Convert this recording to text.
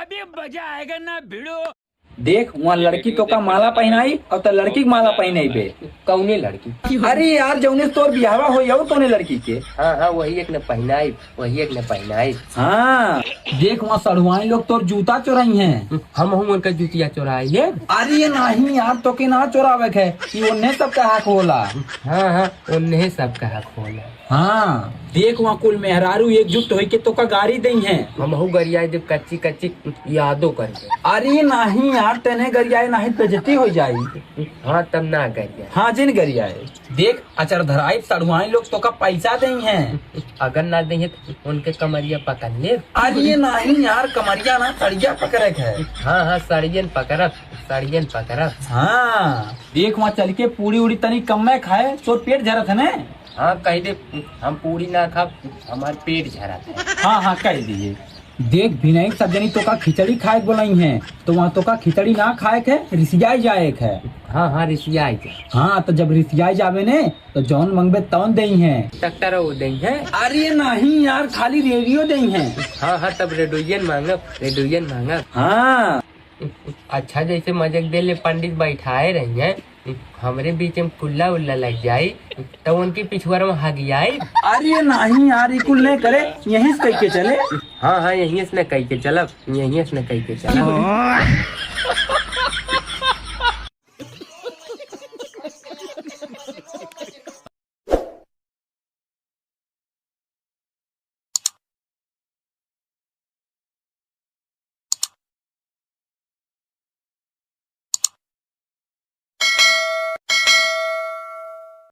अभी मजा आएगा ना भिड़ो। देख वहाँ लड़की तो का माला पहनाई और तो लड़की की माला पहनाई बे। कौने लड़की? अरे यार जौने तोर बिहावा हो जाओ तोने लड़की के। हाँ वही एक ने पहनाई, वही एक ने पहनाई। हाँ देख वहाँ सड़ुआई लोग तोर जूता चुराई हैं। हम उनका जूतिया चुराइए। अरे ये नहीं यार तो के ना चुरावे है कि उन्हें सबका हक होला। हाँ उन्हें सबका हक होला। हाँ देख वहाँ कुल मेहरारू एकजुट होके तो का गाड़ी दी हैं। हम गरिया जब कच्ची कच्ची यादों करके। अरे नहीं यार तेने गरियाए नहीं बेइज्जती हो जाई। हाँ तब ना गरिया। हाँ जिन गरियाए देख अचर धराई सड़ुआई लोग तो का पैसा दी हैं। अगर ना देंगे तो उनके कमरिया पकड़ ले। अरे नहीं यार कमरिया ना सड़िया पकड़े है। हाँ सड़ियन पकड़ब, सड़ियन पकड़ब। हाँ देख वहाँ चल के पूरी उड़ी तनी कम में खाए तो पेट झरत है ने। हाँ कह दे हम पूरी ना खा, हमारे पेट झरा था। हाँ कह दिए। देख विनायक सब जनी तो का खिचड़ी खाए बोलाई हैं तो वहाँ तो का खिचड़ी ना खाए के रिसियाई जाए है। हाँ रिसियाई। हाँ तो जब रिसियाई जावे ने तो जौन मंगबे तौन दई हैं। टक्कर वो दई है। अरे नहीं यार खाली रेडियो दई हैं। हाँ तब रेडुयन मांगब, रेडुयन मांगब। हाँ अच्छा जैसे मजाक दे ले पंडित बैठाए रही हैं, हमरे बीच में कुल्ला उल्ला लग जाये तो उनकी पिछुआर में हगियाई। अरे नहीं यार कुल नहीं करे यहीं से कह के चले। हाँ यहीं से न कह के चलब, यहीं से न कह के चलब।